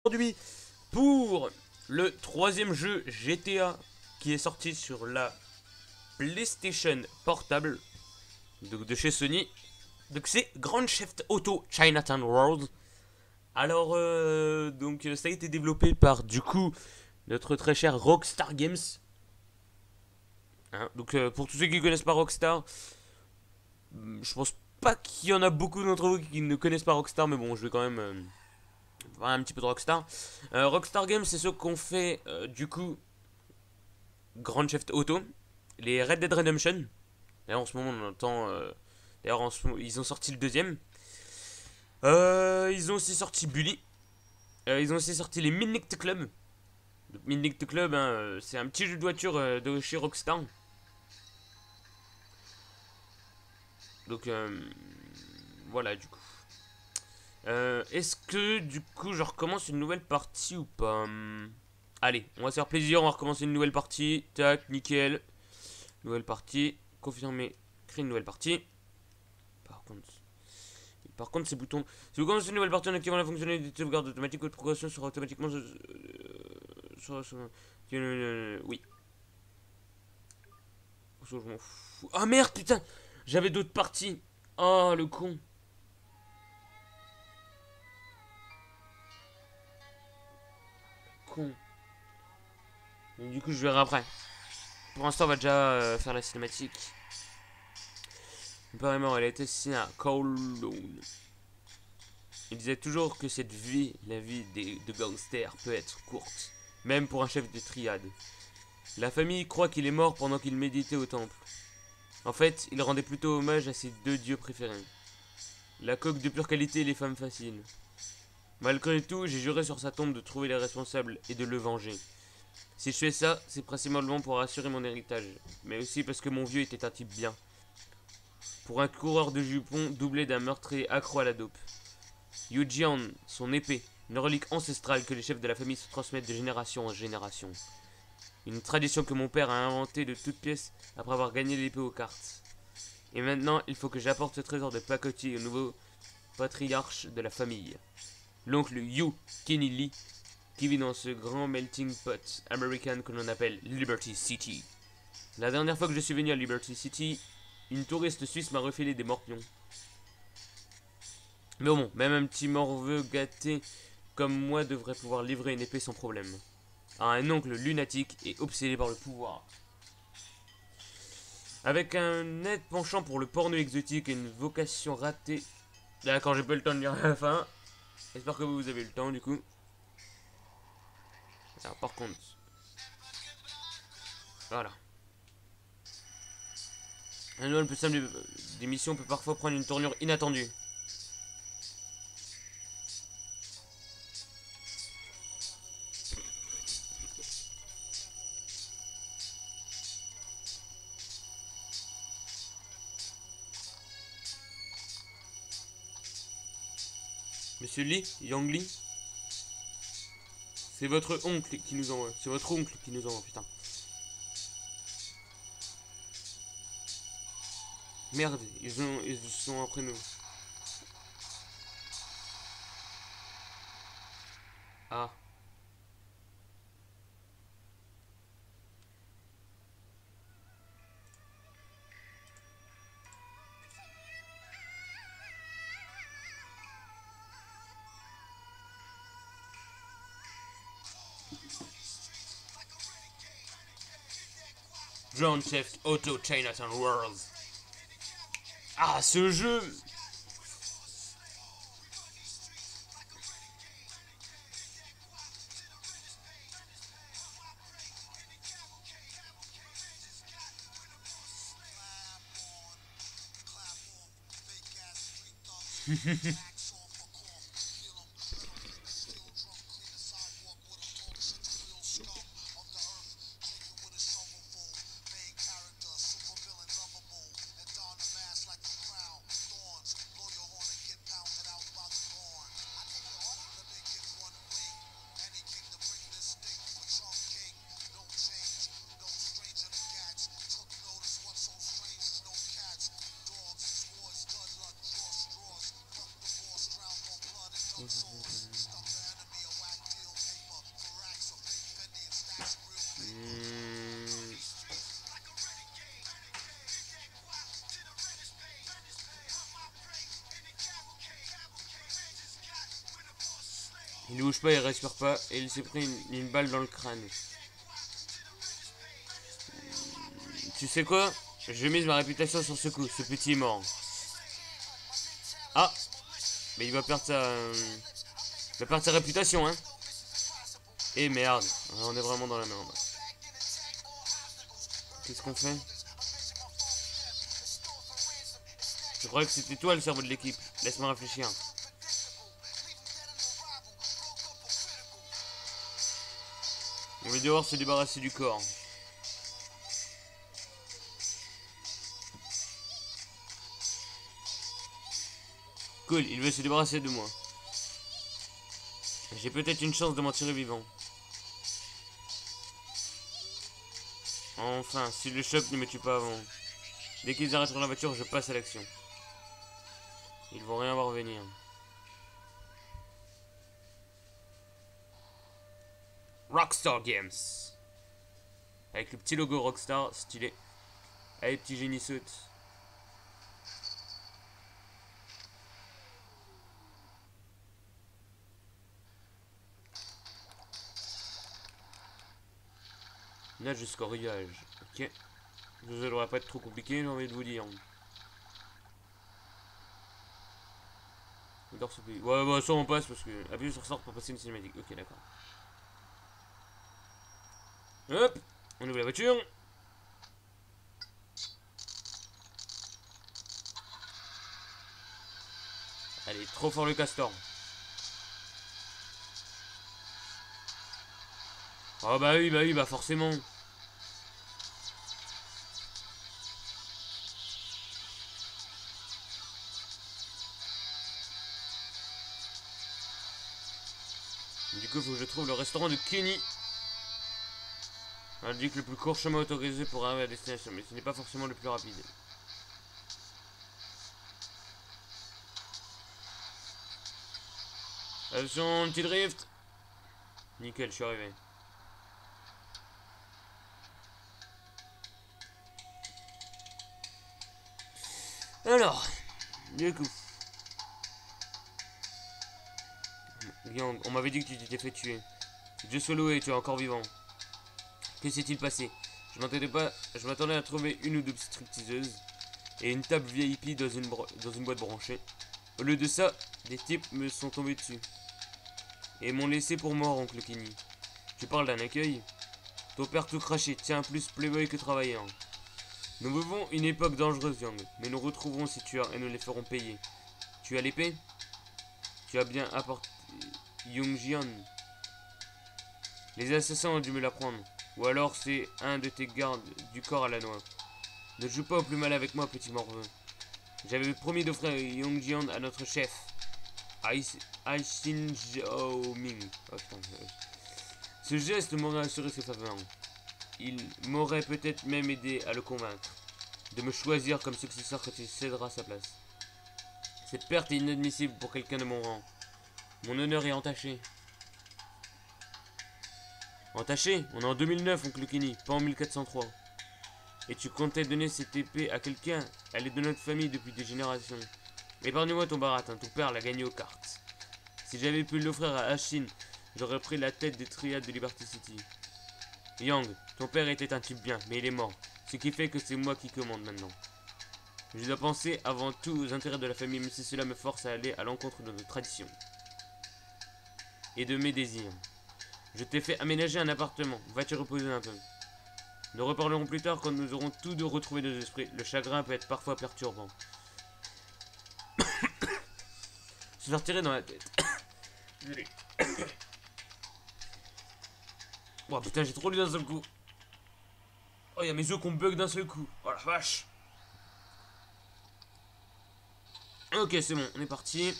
aujourd'hui pour le troisième jeu GTA qui est sorti sur la PlayStation Portable de chez Sony. Donc c'est Grand Theft Auto Chinatown World. Alors donc ça a été développé par du coup notre très cher Rockstar Games. Hein, donc pour tous ceux qui ne connaissent pas Rockstar, je pense pas qu'il y en a beaucoup d'entre vous qui ne connaissent pas Rockstar, mais bon, je vais quand même voir un petit peu de Rockstar. Rockstar Games, c'est ceux qu'on fait du coup Grand Theft Auto, les Red Dead Redemption. D'ailleurs, en ce moment, on entend. D'ailleurs, ils ont sorti le deuxième. Ils ont aussi sorti Bully. Ils ont aussi sorti les Midnight Club. Donc, Midnight Club, hein, c'est un petit jeu de voiture de chez Rockstar. Donc, voilà, du coup. Est-ce que, du coup, je recommence une nouvelle partie ou pas? Allez, on va se faire plaisir, on va recommencer une nouvelle partie. Tac, nickel. Nouvelle partie. Confirmer. Créer une nouvelle partie. Par contre, ces boutons. Si vous commencez une nouvelle partie en activant la fonctionnalité de sauvegarde automatique, votre progression sera automatiquement. Oui. Je m'en fous. Ah merde, putain! J'avais d'autres parties. Oh, le con. Con. Donc, du coup, je verrai après. Pour l'instant, on va déjà faire la cinématique. Apparemment, elle a été signée à Kowloon. Il disait toujours que cette vie, la vie de gangsters, peut être courte, même pour un chef de triade. La famille croit qu'il est mort pendant qu'il méditait au temple. En fait, il rendait plutôt hommage à ses deux dieux préférés. La coque de pure qualité et les femmes faciles. Malgré tout, j'ai juré sur sa tombe de trouver les responsables et de le venger. Si je fais ça, c'est principalement pour assurer mon héritage, mais aussi parce que mon vieux était un type bien. Pour un coureur de jupons doublé d'un meurtrier accro à la dope. Yujian, son épée, une relique ancestrale que les chefs de la famille se transmettent de génération en génération. Une tradition que mon père a inventée de toutes pièces après avoir gagné l'épée aux cartes. Et maintenant, il faut que j'apporte ce trésor de pacotille au nouveau patriarche de la famille. L'oncle Yu Kenny Lee, qui vit dans ce grand melting pot américain que l'on appelle Liberty City. La dernière fois que je suis venu à Liberty City, une touriste suisse m'a refilé des morpions. Mais bon, même un petit morveux gâté comme moi devrait pouvoir livrer une épée sans problème. À un oncle lunatique et obsédé par le pouvoir. Avec un net penchant pour le porno exotique et une vocation ratée. D'accord, j'ai pas eu le temps de lire à la fin. J'espère que vous avez eu le temps du coup. Alors par contre. Voilà. Un nouvelle plus simple des missions peut parfois prendre une tournure inattendue. Monsieur Lee, Yang Lee. C'est votre oncle qui nous envoie. C'est votre oncle qui nous envoie, putain. Merde, ils sont après nous. Ah. Grand Theft Auto Chinatown World. Ah, ce jeu. Hmm. Il ne bouge pas, il respire pas, et il s'est pris une balle dans le crâne. Tu sais quoi? Je mise ma réputation sur ce coup, ce petit est mort. Ah! Mais il va perdre sa réputation, hein. Et merde, on est vraiment dans la merde. Qu'est-ce qu'on fait? Je croyais que c'était toi le cerveau de l'équipe. Laisse-moi réfléchir. On va devoir se débarrasser du corps. Cool, il veut se débarrasser de moi. J'ai peut-être une chance de m'en tirer vivant. Enfin, si le choc ne me tue pas avant. Dès qu'ils arrêteront la voiture, je passe à l'action. Ils vont rien voir venir. Rockstar Games. Avec le petit logo Rockstar, stylé. Allez, petit génie saute. Nage jusqu'au rillage. Ok. Ça devrait pas être trop compliqué, j'ai envie de vous dire. Ouais, bah ça on passe parce que. Appuyez sur sort pour passer une cinématique. Ok, d'accord. Hop, on ouvre la voiture. Allez, trop fort le castor. Oh bah oui, bah forcément. Du coup, faut que je trouve le restaurant de Kenny. On dit que le plus court chemin autorisé pour arriver à destination, mais ce n'est pas forcément le plus rapide. Attention, petit drift. Nickel, je suis arrivé. Alors, du coup. Yang, on m'avait dit que tu t'étais fait tuer. Dieu soit loué, tu es encore vivant. Que s'est-il passé? Je m'attendais à trouver une ou deux stripteaseuses et une table VIP dans une boîte branchée. Au lieu de ça, des types me sont tombés dessus et m'ont laissé pour mort, oncle Kenny. Tu parles d'un accueil? Ton père tout craché, tient plus playboy que travailleur. Nous vivons une époque dangereuse, Yang, mais nous retrouverons ces tueurs et nous les ferons payer. Tu as l'épée? Tu as bien apporté Yongjian. Les assassins ont dû me la prendre. Ou alors c'est un de tes gardes du corps à la noix. Ne joue pas au plus mal avec moi, petit morveux. J'avais promis d'offrir Yongjian à notre chef. Aishin Jiaoming. Oh, putain, ce geste m'aurait assuré ses faveurs. Il m'aurait peut-être même aidé à le convaincre de me choisir comme successeur quand il cédera sa place. Cette perte est inadmissible pour quelqu'un de mon rang. Mon honneur est entaché. Entaché? On est en 2009, oncle Kenny, pas en 1403. Et tu comptais donner cette épée à quelqu'un? Elle est de notre famille depuis des générations. Épargne-moi ton baratin, ton père l'a gagné aux cartes. Si j'avais pu l'offrir à Ashin, j'aurais pris la tête des triades de Liberty City. Yang, ton père était un type bien, mais il est mort. Ce qui fait que c'est moi qui commande maintenant. Je dois penser avant tout aux intérêts de la famille, même si cela me force à aller à l'encontre de nos traditions. Et de mes désirs. Je t'ai fait aménager un appartement, va te reposer un peu. Nous reparlerons plus tard quand nous aurons tous deux retrouvé nos esprits. Le chagrin peut être parfois perturbant. Se faire tirer dans la tête. Désolé. Oh putain, j'ai trop lu d'un seul coup. Oh, y'a mes yeux qu'on bug d'un seul coup. Oh la vache. Ok, c'est bon, on est parti.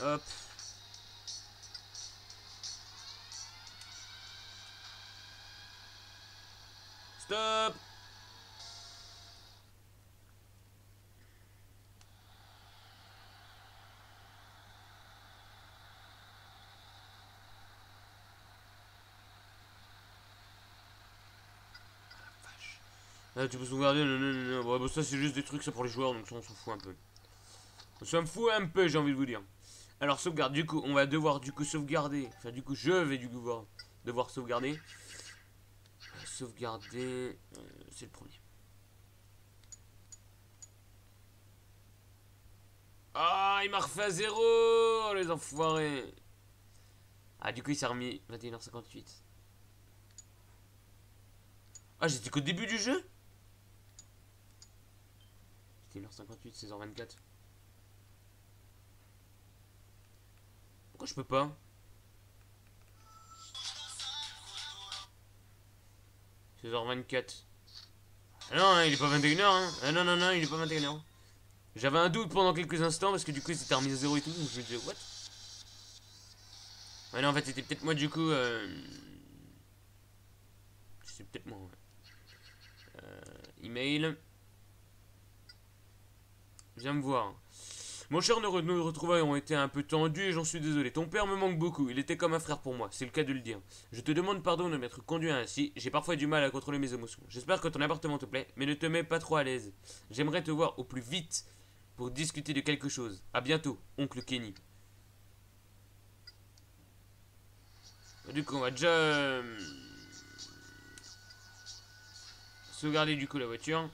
Hop. Stop. Ah, tu peux sauvegarder, non, non, non, non. Bon, ça c'est juste des trucs, ça pour les joueurs, donc ça on s'en fout un peu. On s'en fout un peu, j'ai envie de vous dire. Alors, sauvegarde, du coup, on va devoir du coup sauvegarder. Enfin, du coup, je vais du coup devoir sauvegarder. Sauvegarder, c'est le premier. Ah, il m'a refait à 0, les enfoirés. Ah, du coup, il s'est remis 21h58. Ah, j'étais qu'au début du jeu. 21h58, 16h24. Pourquoi je peux pas? « 16h24. Ah non, hein, il est pas 21h, hein. Ah non, non, non, il est pas 21h. J'avais un doute pendant quelques instants parce que du coup, il s'était remis à 0 et tout. Donc je me disais, what? Ouais, non, en fait, c'était peut-être moi du coup. C'est peut-être moi, ouais. Email. Viens me voir. Mon cher, nos retrouvailles ont été un peu tendues et j'en suis désolé. Ton père me manque beaucoup, il était comme un frère pour moi, c'est le cas de le dire. Je te demande pardon de m'être conduit ainsi, j'ai parfois du mal à contrôler mes émotions. J'espère que ton appartement te plaît, mais ne te mets pas trop à l'aise. J'aimerais te voir au plus vite pour discuter de quelque chose. A bientôt, oncle Kenny. Du coup, on va déjà sauvegarder du coup la voiture.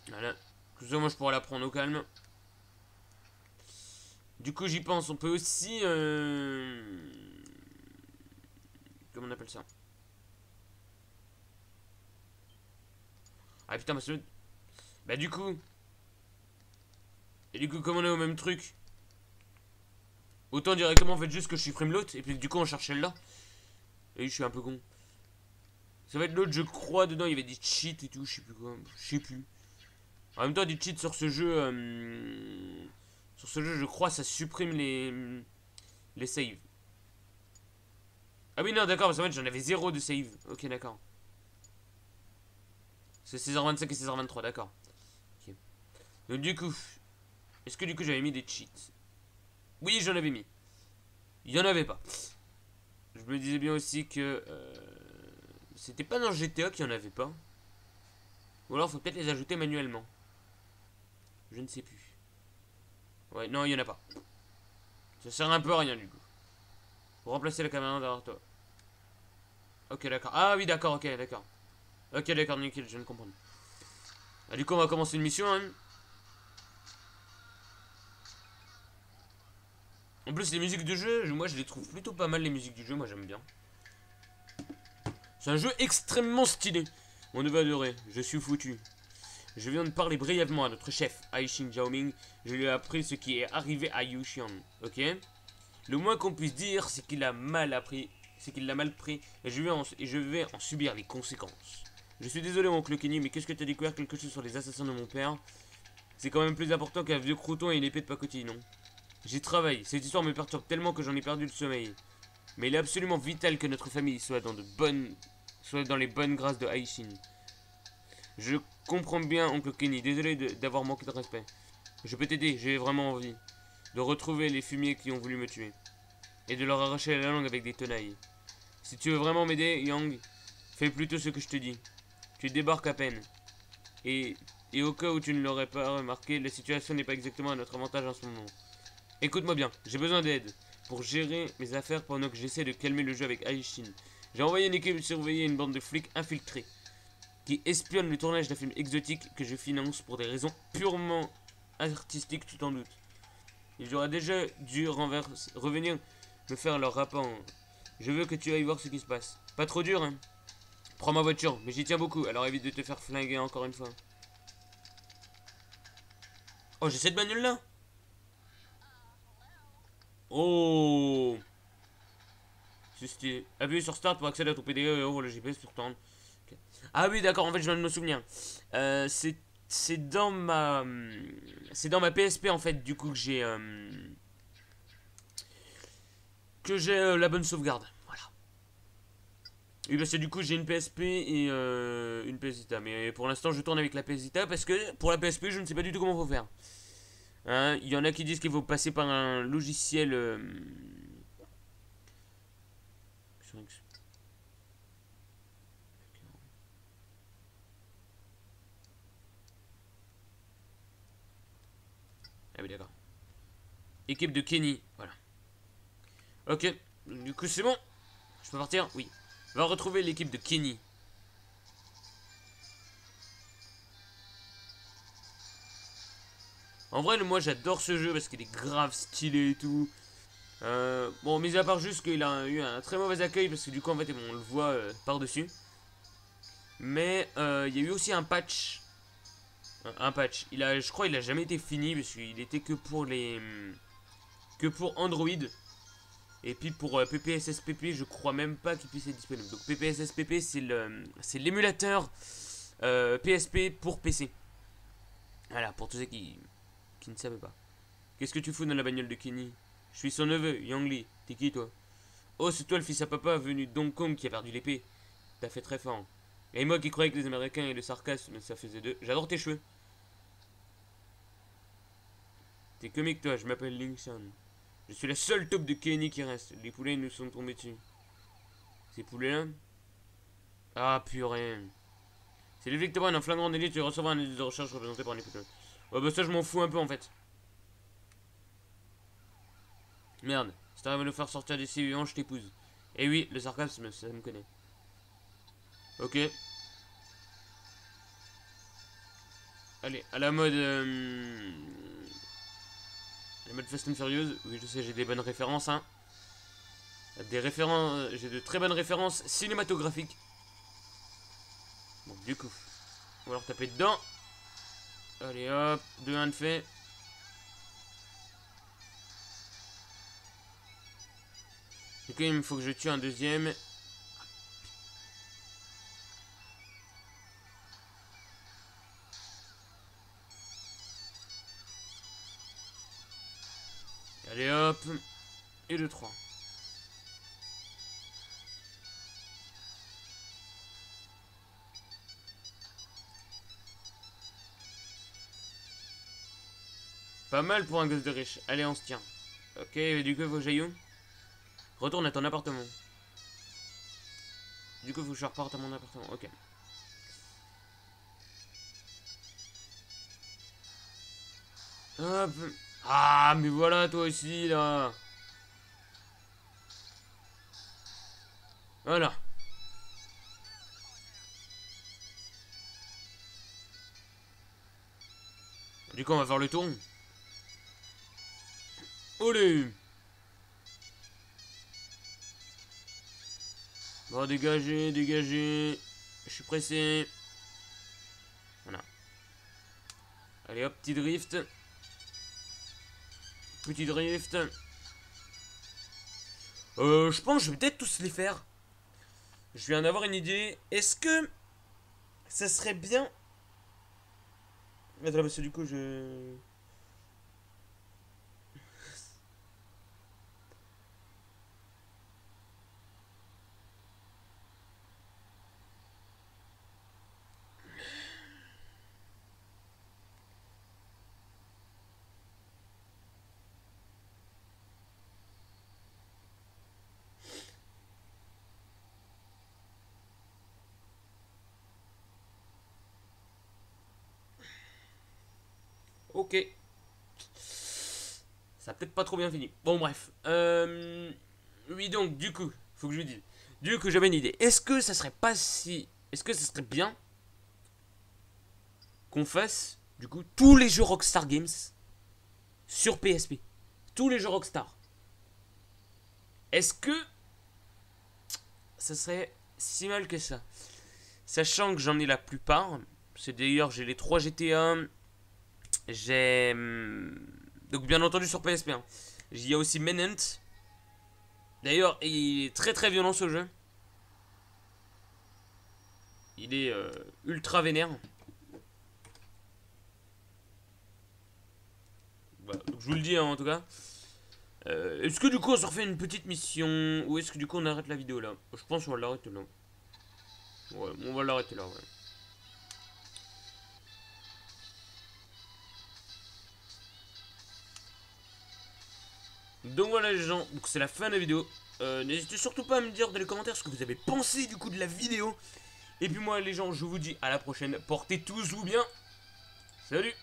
Voilà. Tout ça, moi je pourrais la prendre au calme. Du coup, j'y pense. On peut aussi. Comment on appelle ça? Ah putain, ma. Bah, du coup. Et du coup, comme on est au même truc. Autant directement, en fait, juste que je supprime l'autre. Et puis, du coup, on cherche celle-là. Et je suis un peu con. Ça va être l'autre, je crois. Dedans, il y avait des cheats et tout. Je sais plus quoi. Je sais plus. En même temps, des cheats sur ce jeu. Sur ce jeu, je crois, ça supprime les saves. Ah oui, non, d'accord, parce qu'en fait, j'en avais 0 de save. Ok, d'accord. C'est 16h25 et 16h23, d'accord. Ok. Donc, du coup, est-ce que du coup, j'avais mis des cheats? Oui, j'en avais mis. Il y en avait pas. Je me disais bien aussi que c'était pas dans GTA qu'il y en avait pas. Ou alors, faut peut-être les ajouter manuellement. Je ne sais plus. Ouais, non, il y en a pas. Ça sert un peu à rien, du coup. Pour remplacer la caméra derrière toi. Ok, d'accord. Ah oui, d'accord, ok, d'accord. Ok, d'accord, nickel, je viens de comprendre. Ah, du coup, on va commencer une mission, hein. En plus, les musiques du jeu, moi, je les trouve plutôt pas mal, les musiques du jeu. Moi, j'aime bien. C'est un jeu extrêmement stylé. On devait adorer. Je suis foutu. Je viens de parler brièvement à notre chef, Aishin Jiaoming. Je lui ai appris ce qui est arrivé à Yuxian. Ok? Le moins qu'on puisse dire, c'est qu'il a mal appris. C'est qu'il l'a mal pris. Et je vais en subir les conséquences. Je suis désolé, mon oncle Kenny, mais qu'est-ce que t'as découvert quelque chose sur les assassins de mon père? C'est quand même plus important qu'un vieux crouton et une épée de pacotille, non? J'y travaille. Cette histoire me perturbe tellement que j'en ai perdu le sommeil. Mais il est absolument vital que notre famille soit dans les bonnes grâces de Aishin. Je comprends bien, oncle Kenny. Désolé d'avoir manqué de respect. Je peux t'aider, j'ai vraiment envie de retrouver les fumiers qui ont voulu me tuer. Et de leur arracher la langue avec des tenailles. Si tu veux vraiment m'aider, Yang, fais plutôt ce que je te dis. Tu débarques à peine. Et, et au cas où tu ne l'aurais pas remarqué, la situation n'est pas exactement à notre avantage en ce moment. Écoute-moi bien, j'ai besoin d'aide pour gérer mes affaires pendant que j'essaie de calmer le jeu avec Aishin. J'ai envoyé une équipe surveiller une bande de flics infiltrés qui espionnent le tournage d'un film exotique que je finance pour des raisons purement artistiques, tu t'en doutes. Ils auraient déjà dû revenir me faire leur rapport. Je veux que tu ailles voir ce qui se passe. Pas trop dur, hein. Prends ma voiture, mais j'y tiens beaucoup, alors évite de te faire flinguer encore une fois. Oh, j'ai cette bagnole là. Oh, c'est stylé. Appuie sur Start pour accéder à ton PDE et ouvre le GPS pour tendre. Okay. Ah oui, d'accord, en fait, je viens de me souvenir. C'est dans ma. C'est dans ma PSP, en fait, du coup, que j'ai la bonne sauvegarde. Voilà. Et bah, c'est du coup, j'ai une PSP et une PS Vita. Mais pour l'instant, je tourne avec la PS Vita parce que pour la PSP, je ne sais pas du tout comment faut faire. Hein, il y en a qui disent qu'il faut passer par un logiciel. Ah oui, d'accord. Équipe de Kenny, voilà. Ok, du coup c'est bon. Je peux partir? Oui. Va retrouver l'équipe de Kenny. En vrai, moi j'adore ce jeu parce qu'il est grave stylé et tout. Bon, mis à part juste qu'il a eu un très mauvais accueil parce que du coup en fait on le voit par-dessus. Mais il y a eu aussi un patch. Un patch. Je crois qu'il a jamais été fini parce qu'il était que pour les... Que pour Android. Et puis pour PPSSPP, je crois même pas qu'il puisse être disponible. Donc PPSSPP c'est l'émulateur PSP pour PC. Voilà, pour tous ceux qui ne savaient pas. Qu'est-ce que tu fous dans la bagnole de Kenny? Je suis son neveu, Yang Lee. T'es qui toi? Oh, c'est toi le fils à papa venu d'Hong Kong qui a perdu l'épée. T'as fait très fort. Et moi qui croyais que les Américains et le sarcasme ça faisait deux. J'adore tes cheveux. T'es comique toi, je m'appelle Linkson. Je suis la seule taupe de Kenny qui reste. Les poulets nous sont tombés dessus. Ces poulets là? Ah purée. C'est effectivement un flagrant délit, tu recevras un indice de recherche représenté par les poulets. Oh bah ça je m'en fous un peu en fait. Merde, si t'arrives à nous faire sortir d'ici vivant, je t'épouse. Et oui, le sarcasme, ça me connaît. Ok. Allez, à la mode... la mode Fast and Furious. Oui, je sais, j'ai des bonnes références, hein. J'ai de très bonnes références cinématographiques. Bon, du coup, on va leur taper dedans. Allez hop, 2-1 de fait. Du coup, il me faut que je tue un deuxième. Allez hop. Et le 3. Pas mal pour un gosse de riche. Allez, on se tient. Ok, du coup, il faut que j'aille où? Retourne à ton appartement. Du coup, il faut que je reparte à mon appartement. Ok. Hop. Ah, mais voilà, toi aussi, là. Voilà. Du coup, on va faire le tour. Olé. Bon, dégagez, dégagez. Je suis pressé. Voilà. Allez, hop, petit drift. Petit drift. Je pense que je vais peut-être tous les faire. Je viens d'avoir une idée. Est-ce que ça serait bien... Attends, parce que du coup, je... Ok. Ça a peut-être pas trop bien fini. Bon, bref. Oui, donc, du coup, faut que je lui dise. Du coup, j'avais une idée. Est-ce que ça serait pas si... Est-ce que ça serait bien qu'on fasse, du coup, tous les jeux Rockstar Games sur PSP? Tous les jeux Rockstar. Est-ce que ça serait si mal que ça? Sachant que j'en ai la plupart. C'est d'ailleurs, j'ai les 3 GTA. J'ai... Donc, bien entendu, sur PSP. Hein. Il y a aussi Menant. D'ailleurs, il est très très violent ce jeu. Il est ultra vénère. Voilà, donc je vous le dis hein, en tout cas. Est-ce que du coup on se refait une petite mission? Ou est-ce que du coup on arrête la vidéo là? Je pense qu'on va l'arrêter là. Ouais, on va l'arrêter là, ouais. Donc voilà les gens, donc c'est la fin de la vidéo. N'hésitez surtout pas à me dire dans les commentaires ce que vous avez pensé du coup de la vidéo. Et puis moi les gens, je vous dis à la prochaine. Portez tous vous bien. Salut!